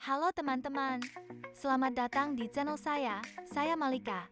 Halo teman-teman, selamat datang di channel saya Malika.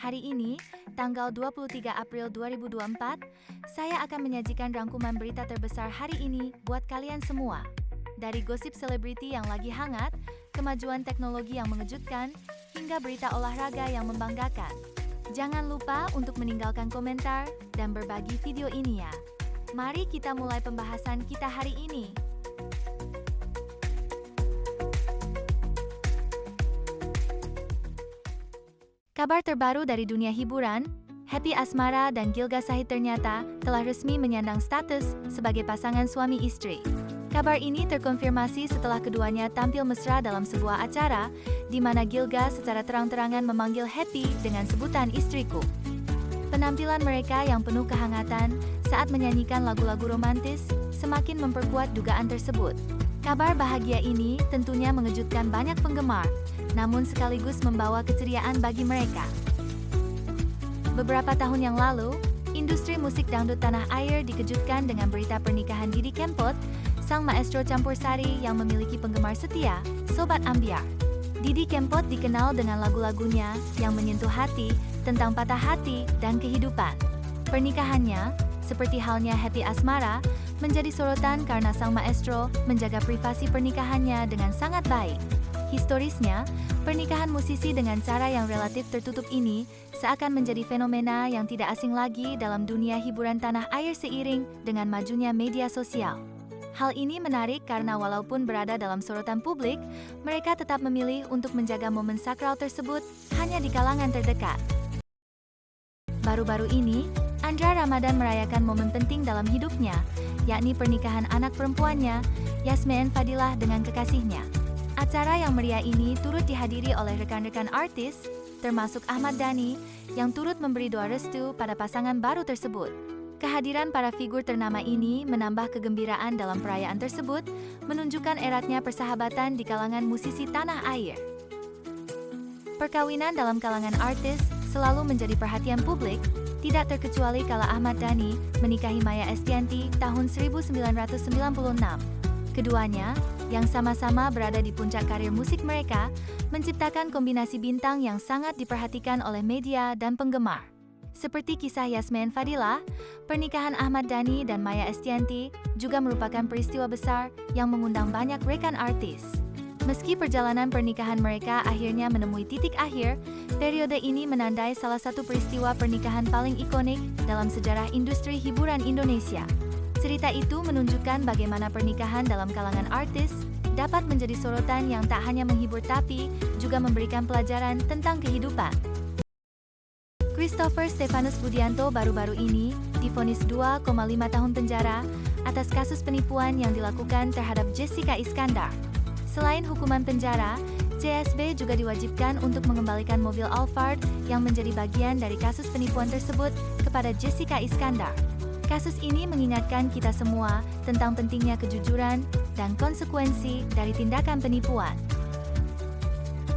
Hari ini, tanggal 23 April 2024, saya akan menyajikan rangkuman berita terbesar hari ini buat kalian semua. Dari gosip selebriti yang lagi hangat, kemajuan teknologi yang mengejutkan, hingga berita olahraga yang membanggakan. Jangan lupa untuk meninggalkan komentar dan berbagi video ini ya. Mari kita mulai pembahasan kita hari ini. Kabar terbaru dari dunia hiburan, Happy Asmara dan Gilga Shahid ternyata telah resmi menyandang status sebagai pasangan suami istri. Kabar ini terkonfirmasi setelah keduanya tampil mesra dalam sebuah acara, di mana Gilga secara terang-terangan memanggil Happy dengan sebutan istriku. Penampilan mereka yang penuh kehangatan saat menyanyikan lagu-lagu romantis semakin memperkuat dugaan tersebut. Kabar bahagia ini tentunya mengejutkan banyak penggemar, namun sekaligus membawa keceriaan bagi mereka. Beberapa tahun yang lalu, industri musik dangdut tanah air dikejutkan dengan berita pernikahan Didi Kempot, sang maestro campursari yang memiliki penggemar setia, Sobat Ambyar. Didi Kempot dikenal dengan lagu-lagunya yang menyentuh hati tentang patah hati dan kehidupan. Pernikahannya, seperti halnya Happy Asmara, menjadi sorotan karena sang maestro menjaga privasi pernikahannya dengan sangat baik. Historisnya, pernikahan musisi dengan cara yang relatif tertutup ini seakan menjadi fenomena yang tidak asing lagi dalam dunia hiburan tanah air seiring dengan majunya media sosial. Hal ini menarik karena walaupun berada dalam sorotan publik, mereka tetap memilih untuk menjaga momen sakral tersebut hanya di kalangan terdekat. Baru-baru ini, Andra Ramadan merayakan momen penting dalam hidupnya, yakni pernikahan anak perempuannya, Yasmeen Fadilah dengan kekasihnya. Acara yang meriah ini turut dihadiri oleh rekan-rekan artis, termasuk Ahmad Dhani, yang turut memberi doa restu pada pasangan baru tersebut. Kehadiran para figur ternama ini menambah kegembiraan dalam perayaan tersebut, menunjukkan eratnya persahabatan di kalangan musisi tanah air. Perkawinan dalam kalangan artis selalu menjadi perhatian publik, tidak terkecuali kala Ahmad Dhani menikahi Maya Estianty tahun 1996. Keduanya, yang sama-sama berada di puncak karir musik mereka, menciptakan kombinasi bintang yang sangat diperhatikan oleh media dan penggemar. Seperti kisah Yasmeen Fadilah, pernikahan Ahmad Dhani dan Maya Estianty juga merupakan peristiwa besar yang mengundang banyak rekan artis. Meski perjalanan pernikahan mereka akhirnya menemui titik akhir, periode ini menandai salah satu peristiwa pernikahan paling ikonik dalam sejarah industri hiburan Indonesia. Cerita itu menunjukkan bagaimana pernikahan dalam kalangan artis dapat menjadi sorotan yang tak hanya menghibur tapi juga memberikan pelajaran tentang kehidupan. Christopher Stefanus Budianto baru-baru ini divonis 2,5 tahun penjara atas kasus penipuan yang dilakukan terhadap Jessica Iskandar. Selain hukuman penjara, JSB juga diwajibkan untuk mengembalikan mobil Alphard yang menjadi bagian dari kasus penipuan tersebut kepada Jessica Iskandar. Kasus ini mengingatkan kita semua tentang pentingnya kejujuran dan konsekuensi dari tindakan penipuan.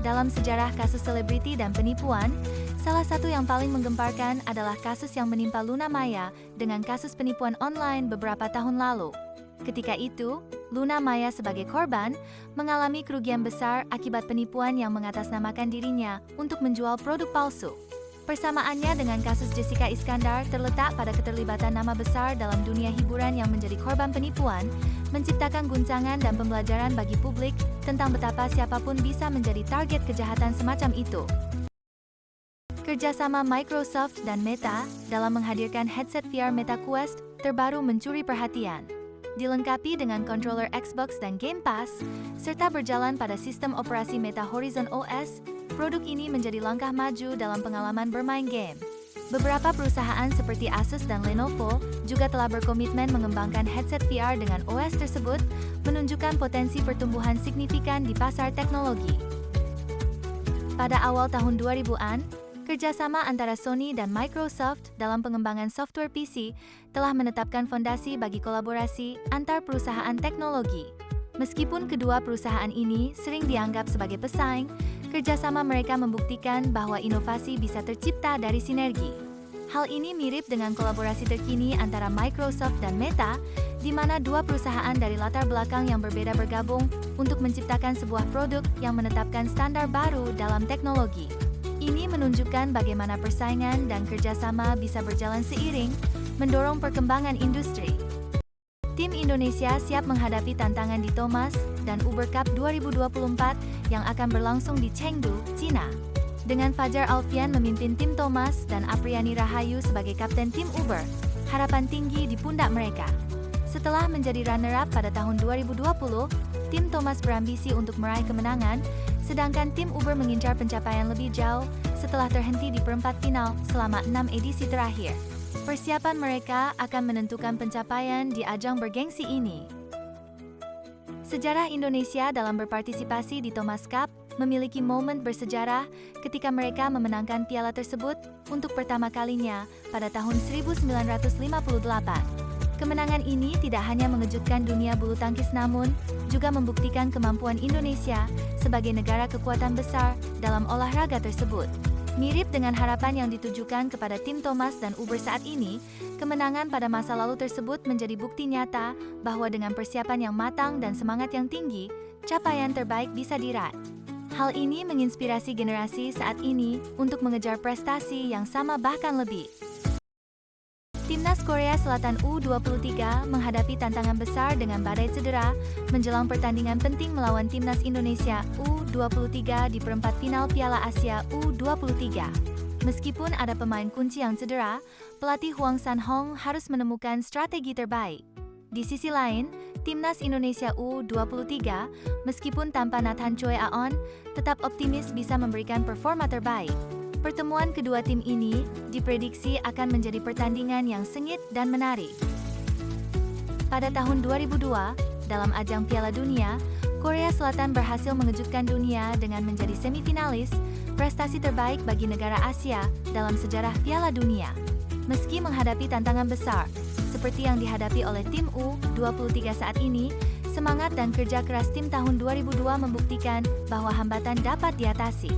Dalam sejarah kasus selebriti dan penipuan, salah satu yang paling menggemparkan adalah kasus yang menimpa Luna Maya dengan kasus penipuan online beberapa tahun lalu. Ketika itu, Luna Maya sebagai korban mengalami kerugian besar akibat penipuan yang mengatasnamakan dirinya untuk menjual produk palsu. Persamaannya dengan kasus Jessica Iskandar terletak pada keterlibatan nama besar dalam dunia hiburan yang menjadi korban penipuan, menciptakan guncangan dan pembelajaran bagi publik tentang betapa siapapun bisa menjadi target kejahatan semacam itu. Kerjasama Microsoft dan Meta dalam menghadirkan headset VR Meta Quest terbaru mencuri perhatian. Dilengkapi dengan controller Xbox dan Game Pass, serta berjalan pada sistem operasi Meta Horizon OS, produk ini menjadi langkah maju dalam pengalaman bermain game. Beberapa perusahaan seperti Asus dan Lenovo juga telah berkomitmen mengembangkan headset VR dengan OS tersebut, menunjukkan potensi pertumbuhan signifikan di pasar teknologi. Pada awal tahun 2000-an, kerjasama antara Sony dan Microsoft dalam pengembangan software PC telah menetapkan fondasi bagi kolaborasi antar perusahaan teknologi. Meskipun kedua perusahaan ini sering dianggap sebagai pesaing, kerjasama mereka membuktikan bahwa inovasi bisa tercipta dari sinergi. Hal ini mirip dengan kolaborasi terkini antara Microsoft dan Meta, di mana dua perusahaan dari latar belakang yang berbeda bergabung untuk menciptakan sebuah produk yang menetapkan standar baru dalam teknologi. Ini menunjukkan bagaimana persaingan dan kerjasama bisa berjalan seiring, mendorong perkembangan industri. Tim Indonesia siap menghadapi tantangan di Thomas dan Uber Cup 2024 yang akan berlangsung di Chengdu, Cina. Dengan Fajar Alfian memimpin tim Thomas dan Apriani Rahayu sebagai kapten tim Uber, harapan tinggi di pundak mereka. Setelah menjadi runner-up pada tahun 2020, tim Thomas berambisi untuk meraih kemenangan, sedangkan tim Uber mengincar pencapaian lebih jauh setelah terhenti di perempat final selama 6 edisi terakhir. Persiapan mereka akan menentukan pencapaian di ajang bergengsi ini. Sejarah Indonesia dalam berpartisipasi di Thomas Cup memiliki momen bersejarah ketika mereka memenangkan piala tersebut untuk pertama kalinya pada tahun 1958. Kemenangan ini tidak hanya mengejutkan dunia bulu tangkis namun juga membuktikan kemampuan Indonesia sebagai negara kekuatan besar dalam olahraga tersebut. Mirip dengan harapan yang ditujukan kepada tim Thomas dan Uber saat ini, kemenangan pada masa lalu tersebut menjadi bukti nyata bahwa dengan persiapan yang matang dan semangat yang tinggi, capaian terbaik bisa diraih. Hal ini menginspirasi generasi saat ini untuk mengejar prestasi yang sama bahkan lebih. Timnas Korea Selatan U23 menghadapi tantangan besar dengan badai cedera menjelang pertandingan penting melawan Timnas Indonesia U23 di perempat final Piala Asia U23. Meskipun ada pemain kunci yang cedera, pelatih Hwang San-hong harus menemukan strategi terbaik. Di sisi lain, Timnas Indonesia U23, meskipun tanpa Nathan Choi Aon, tetap optimis bisa memberikan performa terbaik. Pertemuan kedua tim ini diprediksi akan menjadi pertandingan yang sengit dan menarik. Pada tahun 2002, dalam ajang Piala Dunia, Korea Selatan berhasil mengejutkan dunia dengan menjadi semifinalis, prestasi terbaik bagi negara Asia dalam sejarah Piala Dunia. Meski menghadapi tantangan besar, seperti yang dihadapi oleh tim U23 saat ini, semangat dan kerja keras tim tahun 2002 membuktikan bahwa hambatan dapat diatasi.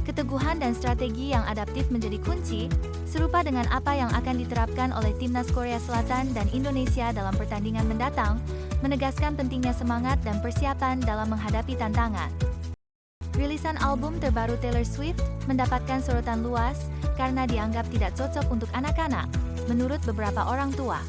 Keteguhan dan strategi yang adaptif menjadi kunci, serupa dengan apa yang akan diterapkan oleh Timnas Korea Selatan dan Indonesia dalam pertandingan mendatang, menegaskan pentingnya semangat dan persiapan dalam menghadapi tantangan. Rilisan album terbaru Taylor Swift mendapatkan sorotan luas karena dianggap tidak cocok untuk anak-anak, menurut beberapa orang tua.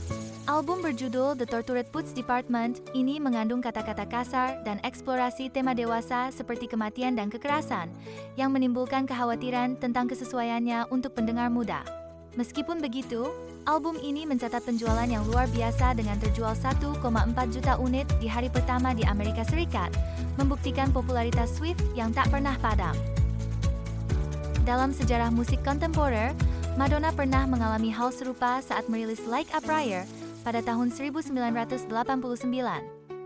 Album berjudul The Tortured Puts Department ini mengandung kata-kata kasar dan eksplorasi tema dewasa seperti kematian dan kekerasan, yang menimbulkan kekhawatiran tentang kesesuaiannya untuk pendengar muda. Meskipun begitu, album ini mencatat penjualan yang luar biasa dengan terjual 1,4 juta unit di hari pertama di Amerika Serikat, membuktikan popularitas Swift yang tak pernah padam. Dalam sejarah musik kontemporer, Madonna pernah mengalami hal serupa saat merilis Like a Prayer pada tahun 1989.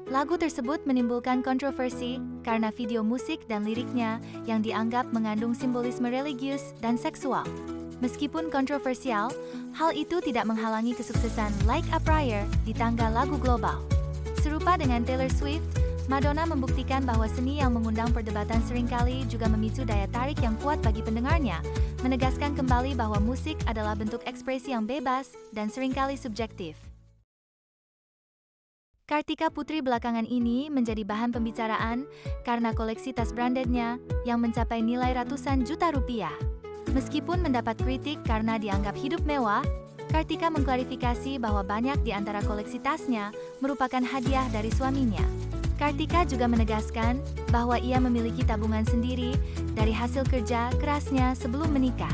Lagu tersebut menimbulkan kontroversi karena video musik dan liriknya yang dianggap mengandung simbolisme religius dan seksual. Meskipun kontroversial, hal itu tidak menghalangi kesuksesan Like a Prayer di tangga lagu global. Serupa dengan Taylor Swift, Madonna membuktikan bahwa seni yang mengundang perdebatan seringkali juga memicu daya tarik yang kuat bagi pendengarnya, menegaskan kembali bahwa musik adalah bentuk ekspresi yang bebas dan seringkali subjektif. Kartika Putri belakangan ini menjadi bahan pembicaraan karena koleksi tas brandednya yang mencapai nilai ratusan juta rupiah. Meskipun mendapat kritik karena dianggap hidup mewah, Kartika mengklarifikasi bahwa banyak di antara koleksi tasnya merupakan hadiah dari suaminya. Kartika juga menegaskan bahwa ia memiliki tabungan sendiri dari hasil kerja kerasnya sebelum menikah.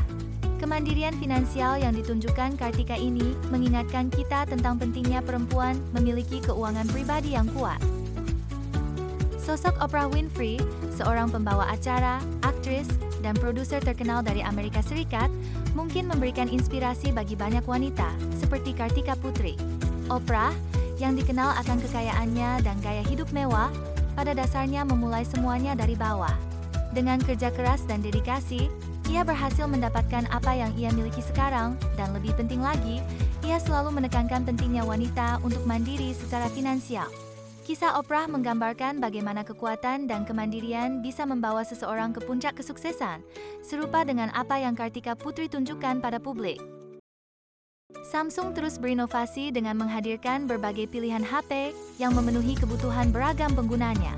Kemandirian finansial yang ditunjukkan Kartika ini mengingatkan kita tentang pentingnya perempuan memiliki keuangan pribadi yang kuat. Sosok Oprah Winfrey, seorang pembawa acara, aktris, dan produser terkenal dari Amerika Serikat, mungkin memberikan inspirasi bagi banyak wanita, seperti Kartika Putri. Oprah, yang dikenal akan kekayaannya dan gaya hidup mewah, pada dasarnya memulai semuanya dari bawah. Dengan kerja keras dan dedikasi, ia berhasil mendapatkan apa yang ia miliki sekarang, dan lebih penting lagi, ia selalu menekankan pentingnya wanita untuk mandiri secara finansial. Kisah Oprah menggambarkan bagaimana kekuatan dan kemandirian bisa membawa seseorang ke puncak kesuksesan, serupa dengan apa yang Kartika Putri tunjukkan pada publik. Samsung terus berinovasi dengan menghadirkan berbagai pilihan HP yang memenuhi kebutuhan beragam penggunanya.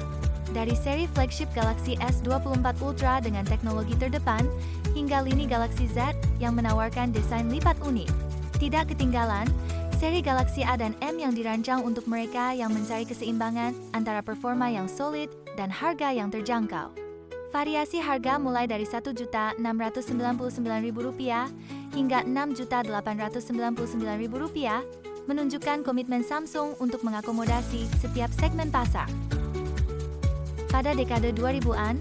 Dari seri flagship Galaxy S24 Ultra dengan teknologi terdepan, hingga lini Galaxy Z yang menawarkan desain lipat unik. Tidak ketinggalan, seri Galaxy A dan M yang dirancang untuk mereka yang mencari keseimbangan antara performa yang solid dan harga yang terjangkau. Variasi harga mulai dari Rp1.699.000 hingga Rp6.899.000 menunjukkan komitmen Samsung untuk mengakomodasi setiap segmen pasar. Pada dekade 2000-an,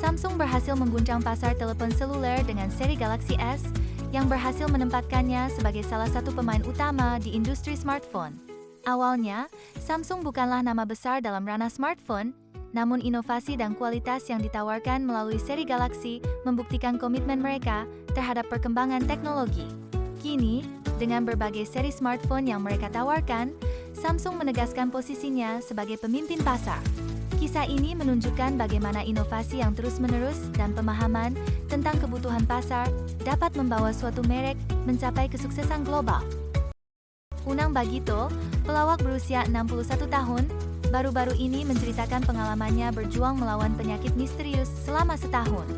Samsung berhasil mengguncang pasar telepon seluler dengan seri Galaxy S yang berhasil menempatkannya sebagai salah satu pemain utama di industri smartphone. Awalnya, Samsung bukanlah nama besar dalam ranah smartphone, namun inovasi dan kualitas yang ditawarkan melalui seri Galaxy membuktikan komitmen mereka terhadap perkembangan teknologi. Kini, dengan berbagai seri smartphone yang mereka tawarkan, Samsung menegaskan posisinya sebagai pemimpin pasar. Kisah ini menunjukkan bagaimana inovasi yang terus-menerus dan pemahaman tentang kebutuhan pasar dapat membawa suatu merek mencapai kesuksesan global. Unang Bagito, pelawak berusia 61 tahun, baru-baru ini menceritakan pengalamannya berjuang melawan penyakit misterius selama setahun.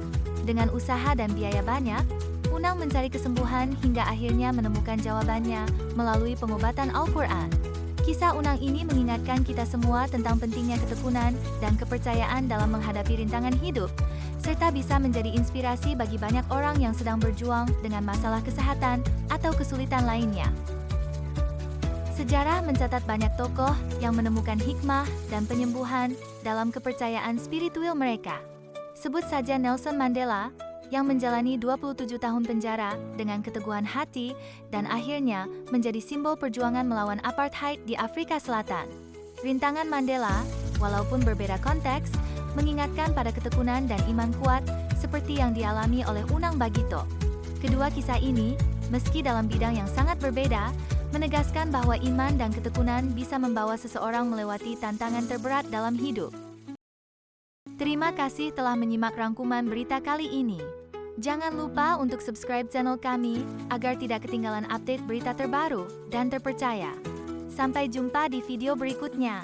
Dengan usaha dan biaya banyak, Unang mencari kesembuhan hingga akhirnya menemukan jawabannya melalui pengobatan Al-Quran. Kisah Unang ini mengingatkan kita semua tentang pentingnya ketekunan dan kepercayaan dalam menghadapi rintangan hidup, serta bisa menjadi inspirasi bagi banyak orang yang sedang berjuang dengan masalah kesehatan atau kesulitan lainnya. Sejarah mencatat banyak tokoh yang menemukan hikmah dan penyembuhan dalam kepercayaan spiritual mereka. Sebut saja Nelson Mandela, yang menjalani 27 tahun penjara dengan keteguhan hati dan akhirnya menjadi simbol perjuangan melawan apartheid di Afrika Selatan. Rintangan Mandela, walaupun berbeda konteks, mengingatkan pada ketekunan dan iman kuat seperti yang dialami oleh Unang Bagito. Kedua kisah ini, meski dalam bidang yang sangat berbeda, menegaskan bahwa iman dan ketekunan bisa membawa seseorang melewati tantangan terberat dalam hidup. Terima kasih telah menyimak rangkuman berita kali ini. Jangan lupa untuk subscribe channel kami agar tidak ketinggalan update berita terbaru dan terpercaya. Sampai jumpa di video berikutnya.